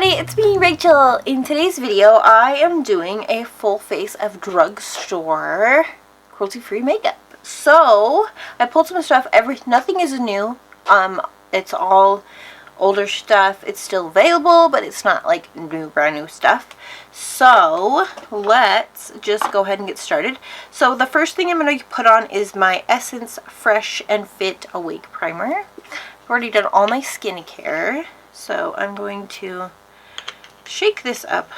everybody, it's me, Rachel. In today's video, I am doing a full face of DrugStore cruelty-free makeup. So, I pulled some stuff. Nothing is new. It's all older stuff. It's still available, but it's not like brand new stuff. So, let's just go ahead and get started. So, the first thing I'm going to put on is my Essence Fresh and Fit Awake Primer. I've already done all my skincare. So I'm going to shake this up.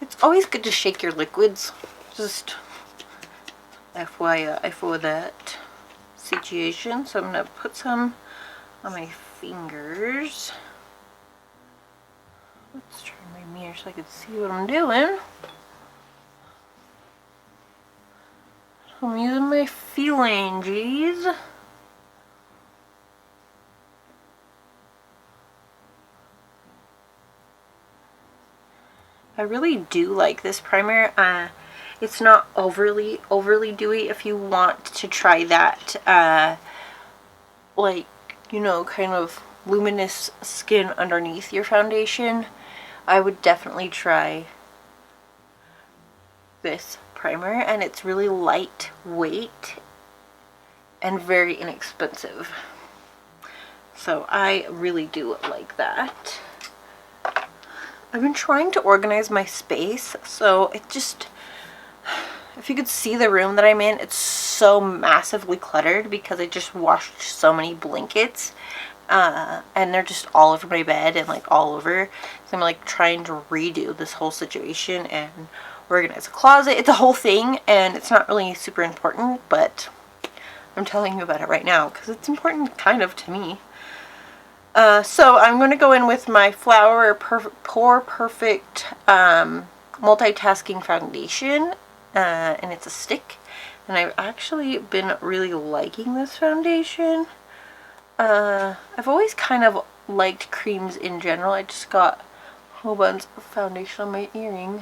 It's always good to shake your liquids. Just FYI for that situation. So I'm going to put some on my fingers. Let's turn my mirror so I can see what I'm doing. So I'm using my phalanges. I really do like this primer. It's not overly dewy. If you want to try that, like, you know, kind of luminous skin underneath your foundation, I would definitely try this primer. And it's really lightweight and very inexpensive. So I really do like that. I've been trying to organize my space, so it just, if you could see the room that I'm in, it's so massively cluttered because I just washed so many blankets, and they're just all over my bed and like all over. So I'm like trying to redo this whole situation and organize a closet. It's a whole thing, and it's not really super important, but I'm telling you about it right now because it's important kind of to me. So I'm going to go in with my Pore Perfect Multitasking Foundation, and it's a stick, and I've actually been really liking this foundation. I've always kind of liked creams in general. I just got a whole bunch of foundation on my earring.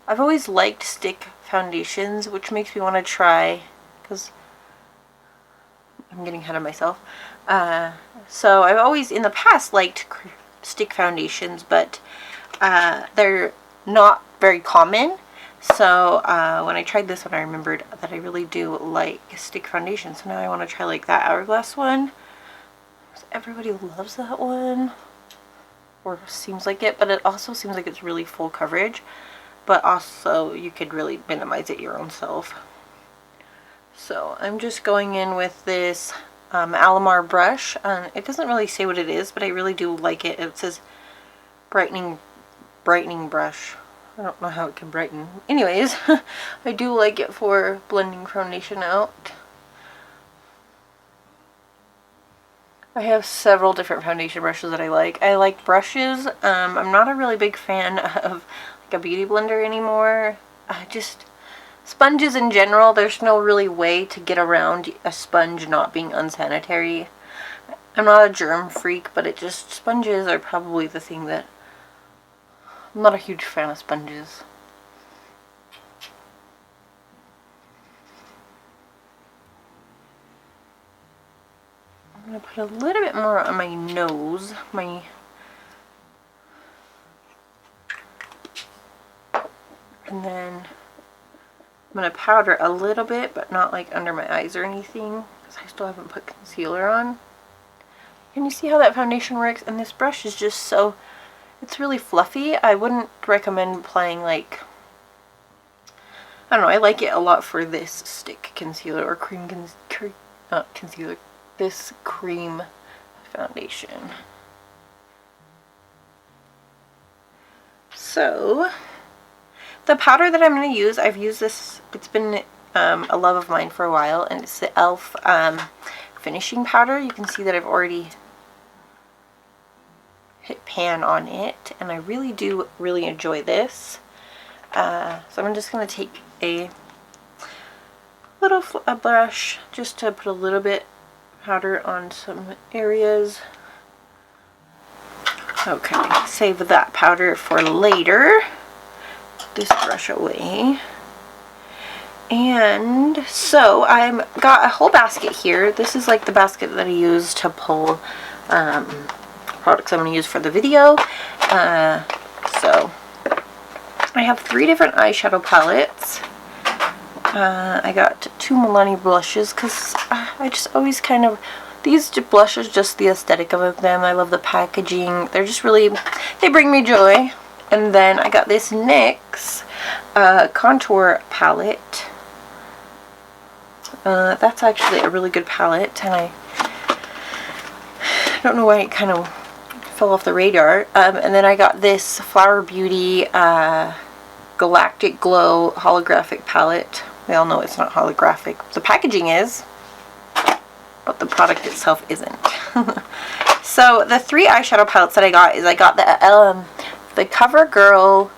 I've always liked stick foundations, which makes me want to try, because I'm getting ahead of myself. So I've always in the past liked stick foundations, but they're not very common. So when I tried this one, I remembered that I really do like stick foundation. So now I want to try like that Hourglass one. Everybody loves that one, or seems like it, but it also seems like it's really full coverage. But also you could really minimize it your own self. So I'm just going in with this Alamar brush. It doesn't really say what it is, but I really do like it. It says brightening brush. I don't know how it can brighten. Anyways, I do like it for blending foundation out. I have several different foundation brushes that I like. I like brushes. I'm not a really big fan of like a beauty blender anymore. Sponges in general, there's no really way to get around a sponge not being unsanitary. I'm not a germ freak, but sponges are probably the thing that, I'm not a huge fan of sponges. I'm going to put a little bit more on my nose, and then I'm going to powder a little bit, but not like under my eyes or anything, because I still haven't put concealer on. Can you see how that foundation works? And this brush is just so, it's really fluffy. I wouldn't recommend applying like, I don't know, I like it a lot for this stick concealer or this cream foundation. So the powder that I'm going to use, I've used this, it's been a love of mine for a while, and it's the e.l.f. finishing powder. You can see that I've already hit pan on it, and I really do enjoy this. So I'm just going to take a brush just to put a little bit powder on some areas. Okay, save that powder for later. This brush away. And so I've got a whole basket here. This is like the basket that I use to pull products I'm going to use for the video. So I have 3 different eyeshadow palettes. I got 2 Milani blushes because I just always kind of, these blushes, just the aesthetic of them. I love the packaging. They're just really, they bring me joy. And then I got this NYX contour palette. That's actually a really good palette, and I don't know why it kind of fell off the radar. And then I got this Flower Beauty Galactic Glow holographic palette. We all know it's not holographic. The packaging is, but the product itself isn't. So the 3 eyeshadow palettes that I got is I got the CoverGirl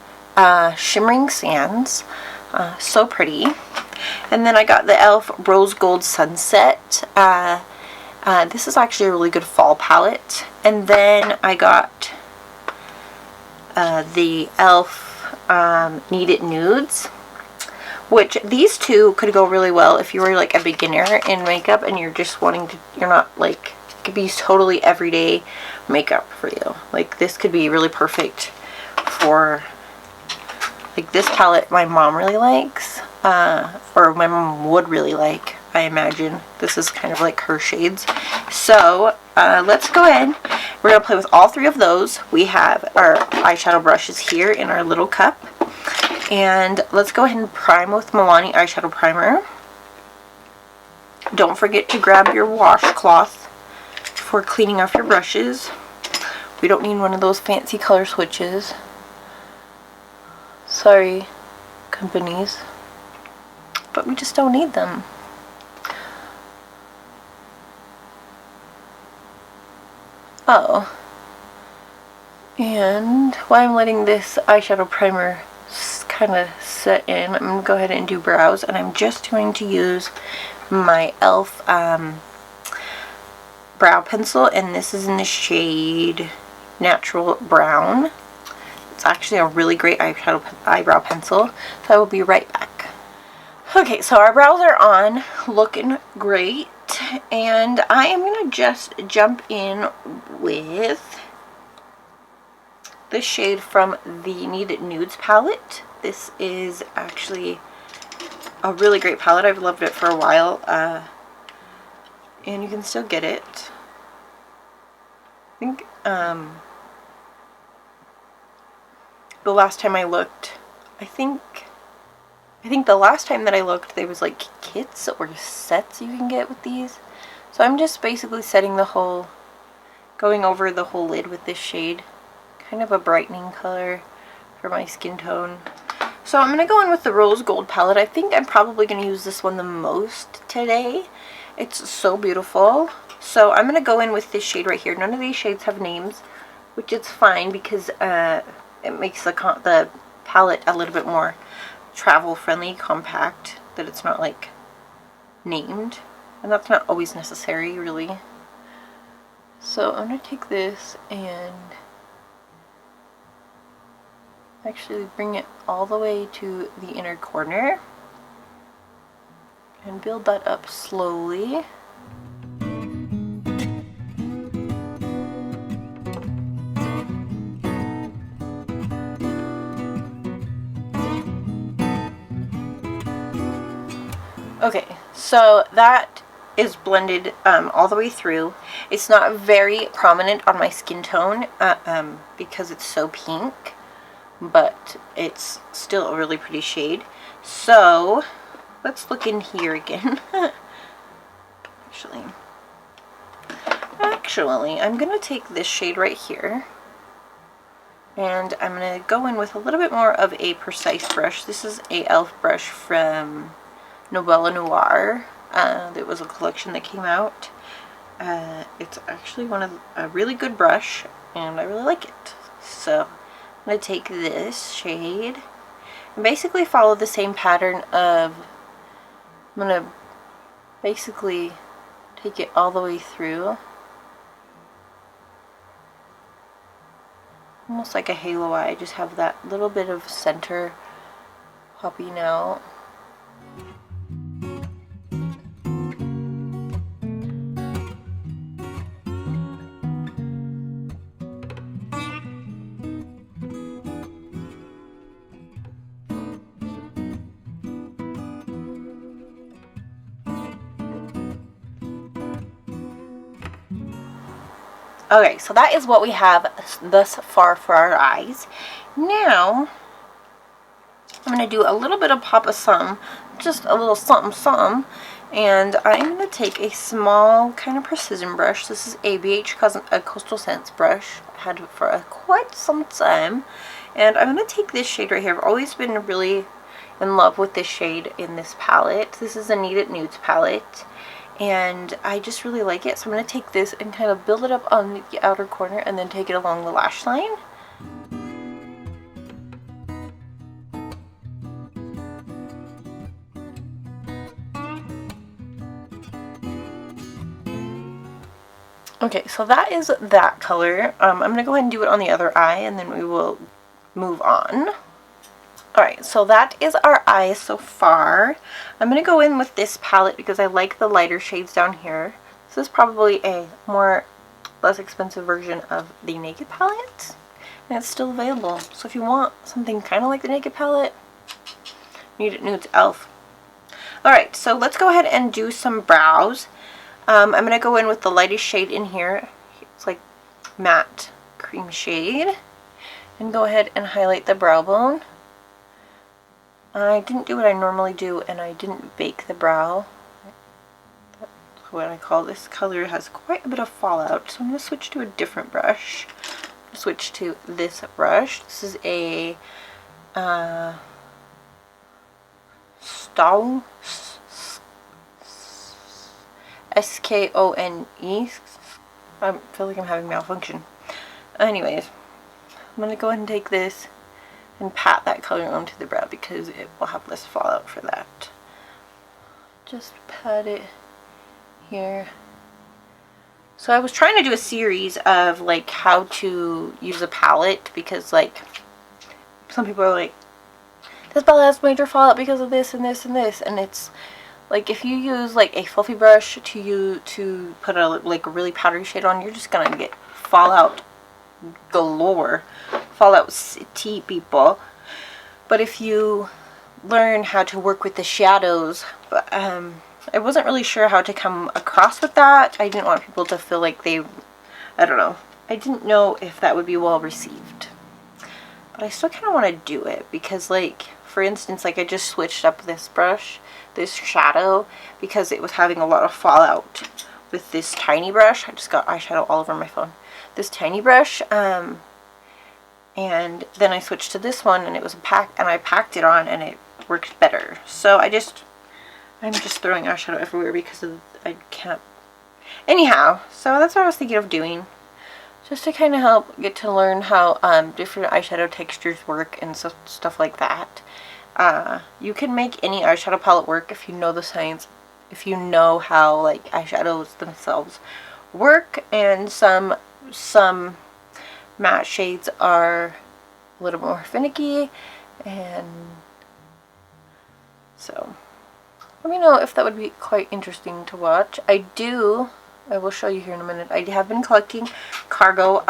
Shimmering Sands. So pretty. And then I got the e.l.f. Rose Gold Sunset. This is actually a really good fall palette. And then I got the e.l.f. Need It Nudes, which these 2 could go really well if you were like a beginner in makeup and you're just wanting to, you're not like, it could be totally everyday makeup for you. Like this could be really perfect for, like this palette my mom really likes, or my mom would really like, I imagine. This is kind of like her shades. So let's go ahead. We're going to play with all 3 of those. We have our eyeshadow brushes here in our little cup. And let's go ahead and prime with Milani eyeshadow primer. Don't forget to grab your washcloth for cleaning off your brushes. We don't need one of those fancy color switches. Sorry, companies, but we just don't need them. Oh, and while I'm letting this eyeshadow primer kind of set in, I'm going to go ahead and do brows, and I'm just going to use my e.l.f. brow pencil, and this is in the shade Natural Brown. It's actually a really great eyebrow pencil, so I will be right back. Okay, so our brows are on, looking great, and I am going to just jump in with this shade from the Need It Nudes palette. This is actually a really great palette. I've loved it for a while, and you can still get it. I think the last time I looked, I think the last time that I looked, there was like kits or sets you can get with these. So I'm just basically setting the whole, going over the whole lid with this shade. Kind of a brightening color for my skin tone. So I'm going to go in with the Rose Gold palette. I think I'm probably going to use this one the most today. It's so beautiful. So I'm going to go in with this shade right here. None of these shades have names, which is fine because it makes the palette a little bit more travel friendly, compact, that it's not like named, and that's not always necessary really. So I'm going to take this and actually bring it all the way to the inner corner and build that up slowly. Okay, so that is blended all the way through. It's not very prominent on my skin tone because it's so pink, but it's still a really pretty shade. So let's look in here again. Actually, I'm going to take this shade right here, and I'm going to go in with a little bit more of a precise brush. This is a e.l.f. brush from Novella Noir. There was a collection that came out. It's actually a really good brush, and I really like it. So I'm going to take this shade and basically follow the same pattern of, I'm going to basically take it all the way through. Almost like a halo eye, just have that little bit of center popping out. Okay, so that is what we have thus far for our eyes. Now, I'm going to do a little bit of Papa Some, just a little something something. And I'm going to take a small kind of precision brush. This is a Coastal Scents brush. I had it for quite some time. And I'm going to take this shade right here. I've always been really in love with this shade in this palette. This is a Kneaded Nudes palette. And I just really like it. So I'm going to take this and kind of build it up on the outer corner and then take it along the lash line. Okay, so that is that color. I'm going to go ahead and do it on the other eye and then we will move on. Alright, so that is our eyes so far. I'm going to go in with this palette because I like the lighter shades down here. This is probably a less expensive version of the Naked palette. And it's still available. So if you want something kind of like the Naked palette, Kneaded Nudes e.l.f. Alright, so let's go ahead and do some brows. I'm going to go in with the lightest shade in here. It's like matte cream shade. And go ahead and highlight the brow bone. I didn't do what I normally do and I didn't bake the brow. That's what I call this. Color has quite a bit of fallout. So I'm going to switch to a different brush. Switch to this brush. This is a Skone. S-K-O-N-E. I feel like I'm having malfunction. Anyways, I'm going to go ahead and take this and pat that color onto the brow because it will have less fallout for that. Just pat it here. So I was trying to do a series of like how to use a palette because like some people are like, this palette has major fallout because of this and this and this, and it's like if you use like a fluffy brush to put a like a really powdery shade on, you're just gonna get fallout galore, fallout city, people. But if you learn how to work with the shadows, I wasn't really sure how to come across with that. I didn't want people to feel like I don't know. I didn't know if that would be well received. But I still kind of want to do it because like, for instance, like I just switched up this brush, this shadow, because it was having a lot of fallout with this tiny brush. I just got eyeshadow all over my phone. This tiny brush, and then I switched to this one and it was I packed it on and it worked better. So I'm just throwing eyeshadow everywhere because I can't. Anyhow, so that's what I was thinking of doing. Just to kind of help get to learn how different eyeshadow textures work and stuff like that. You can make any eyeshadow palette work if you know the science, if you know how like eyeshadows themselves work, and some matte shades are a little more finicky, and so let me know if that would be quite interesting to watch. I will show you here in a minute. I have been collecting Cargo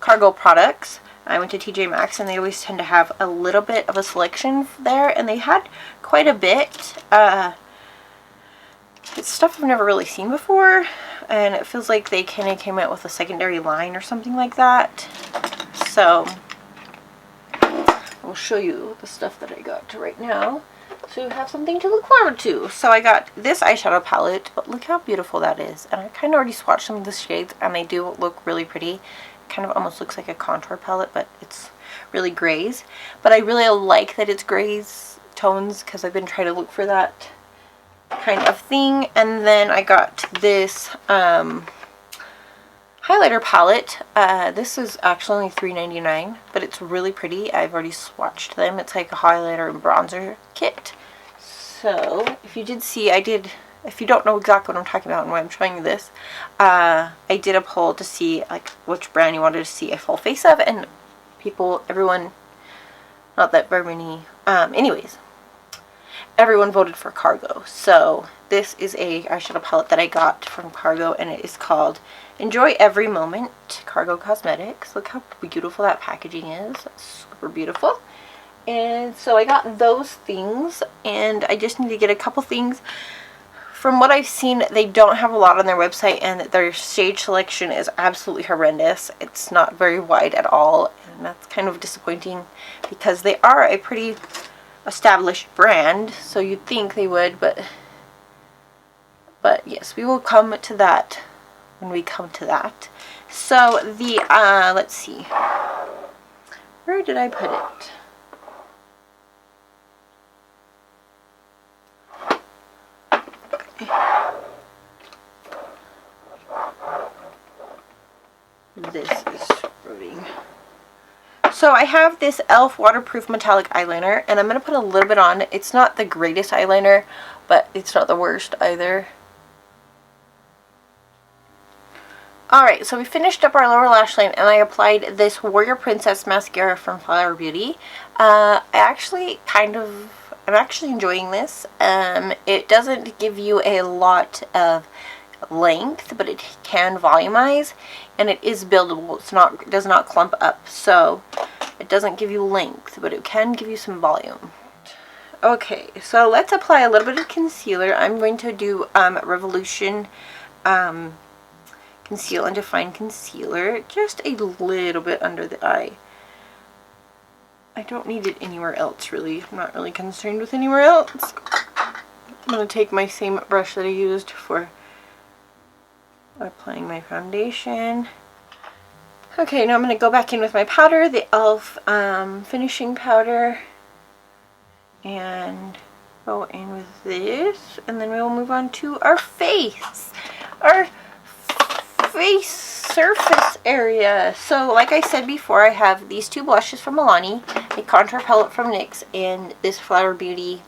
Cargo products. I went to TJ Maxx and they always tend to have a little bit of a selection there, and they had quite a bit. It's stuff I've never really seen before, and it feels like they kind of came out with a secondary line or something like that. So I'll show you the stuff that I got right now, so you have something to look forward to. So I got this eyeshadow palette, but look how beautiful that is. And I kind of already swatched some of the shades, and they do look really pretty. It kind of almost looks like a contour palette, but it's really grays. But I really like that it's grays tones because I've been trying to look for that kind of thing. And then I got this highlighter palette. This is actually only $3.99, but it's really pretty. I've already swatched them. It's like a highlighter and bronzer kit. So if you did see, if you don't know exactly what I'm talking about and why I'm showing you this, I did a poll to see like which brand you wanted to see a full face of, and everyone, not that very many, anyways, everyone voted for Cargo. So this is a eyeshadow palette that I got from Cargo, and it is called Enjoy Every Moment, Cargo Cosmetics. Look how beautiful that packaging is. That's super beautiful. And so I got those things, and I just need to get a couple things from what I've seen, they don't have a lot on their website, and their shade selection is absolutely horrendous. It's not very wide at all, and that's kind of disappointing because they are a pretty established brand, so you'd think they would, but yes, we will come to that when we come to that. So the let's see, where did I put it? This is rubbing. So I have this e.l.f. waterproof metallic eyeliner, and I'm going to put a little bit on. It's not the greatest eyeliner, but it's not the worst either. Alright, so we finished up our lower lash line, and I applied this Warrior Princess mascara from Flower Beauty. I'm actually enjoying this. It doesn't give you a lot of length, but it can volumize, and it is buildable. It does not clump up, so it doesn't give you length, but it can give you some volume. Okay, so let's apply a little bit of concealer. I'm going to do Revolution Conceal and Define Concealer, just a little bit under the eye. I don't need it anywhere else, really. I'm not really concerned with anywhere else. I'm going to take my same brush that I used for applying my foundation. Okay, now I'm going to go back in with my powder, the e.l.f. finishing powder, and go in with this, and then we'll move on to our face. Our face surface area. So like I said before, I have these two blushes from Milani, a contour palette from NYX, and this Flower Beauty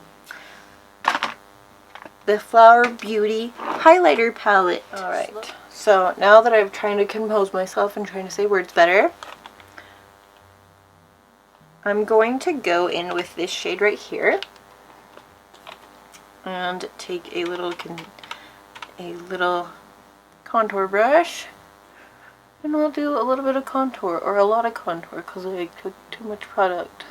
highlighter palette. Alright, so now that I'm trying to compose myself and trying to say words better, I'm going to go in with this shade right here and take a little contour brush, and I'll do a little bit of contour, or a lot of contour, because I took too much product.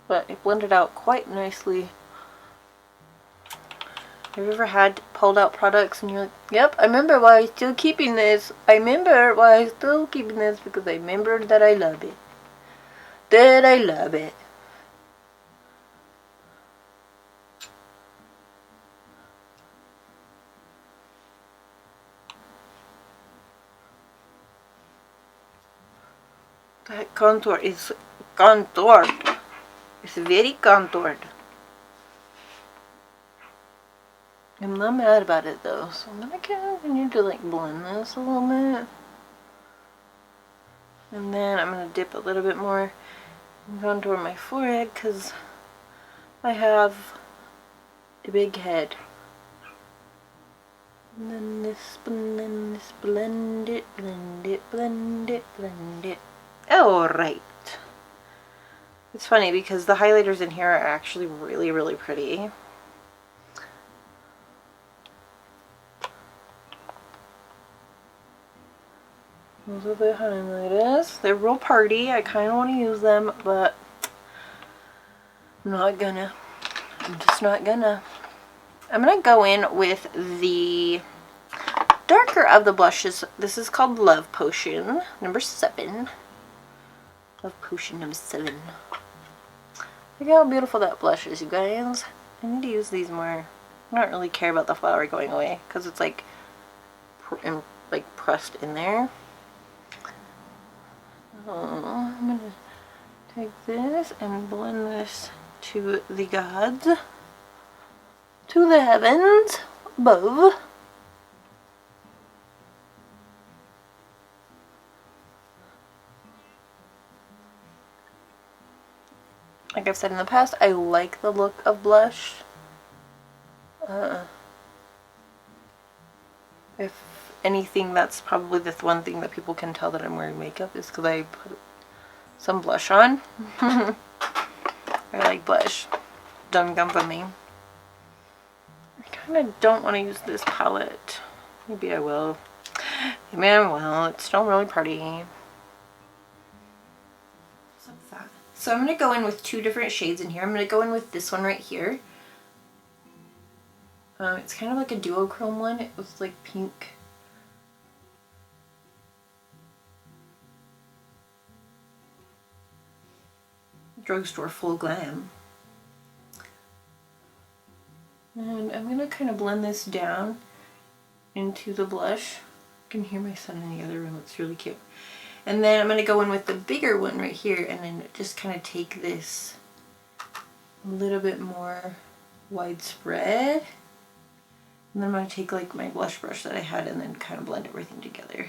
But it blended out quite nicely. Have you ever had pulled out products and you're like, yep, I remember why I'm still keeping this. I remember why I'm still keeping this, because I remember that I love it. That I love it. That contour is contoured. It's very contoured. I'm not mad about it though, so I'm gonna continue to like blend this a little bit. And then I'm gonna dip a little bit more and contour my forehead, because I have a big head. And then this, blend it, blend it, blend it, blend it. Alright. It's funny because the highlighters in here are actually really, really pretty. Those are the highlighters. They're real party. I kind of want to use them, but I'm not gonna. I'm just not gonna. I'm gonna go in with the darker of the blushes. This is called Love Potion number 7. Love Potion number 7. Look how beautiful that blush is, you guys. I need to use these more. I don't really care about the flower going away, because it's like pressed in there. I'm going to take this and blend this to the gods, to the heavens above. Like I've said in the past, I like the look of blush. If anything, that's probably the one thing that people can tell that I'm wearing makeup, is because I put some blush on. I like blush. Don't come for me. I kind of don't want to use this palette. Maybe I will. Maybe I will. It's still really pretty. So I'm going to go in with 2 different shades in here. I'm going to go in with this one right here. It's kind of like a duochrome one. It was like pink. Drugstore Full Glam. And I'm going to kind of blend this down into the blush. I can hear my son in the other room. It's really cute. And then I'm going to go in with the bigger one right here and then just kind of take this a little bit more widespread. And then I'm going to take like my blush brush that I had and then kind of blend everything together.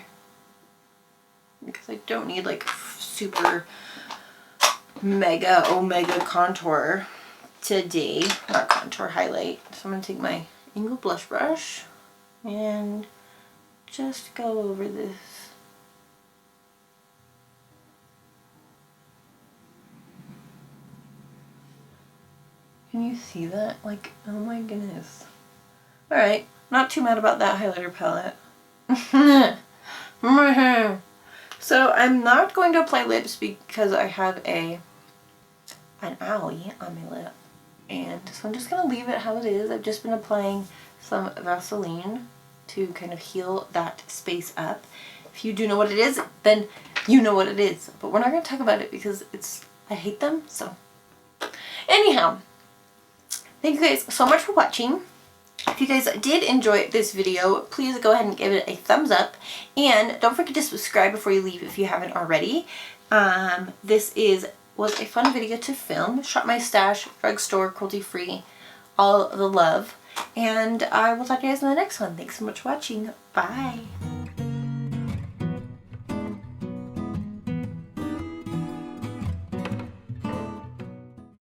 Because I don't need like super mega omega contour today. Not contour, highlight. So I'm going to take my angled blush brush and just go over this. Can you see that? Like, oh my goodness. Alright, not too mad about that highlighter palette. So I'm not going to apply lips because I have an owie on my lip. And so I'm just going to leave it how it is. I've just been applying some Vaseline to kind of heal that space up. If you do know what it is, then you know what it is. But we're not going to talk about it because I hate them. So anyhow, thank you guys so much for watching. If you guys did enjoy this video, please go ahead and give it a thumbs up. And don't forget to subscribe before you leave if you haven't already. This was a fun video to film. Shop My Stash, drugstore, cruelty-free, all the love. And I will talk to you guys in the next one. Thanks so much for watching. Bye.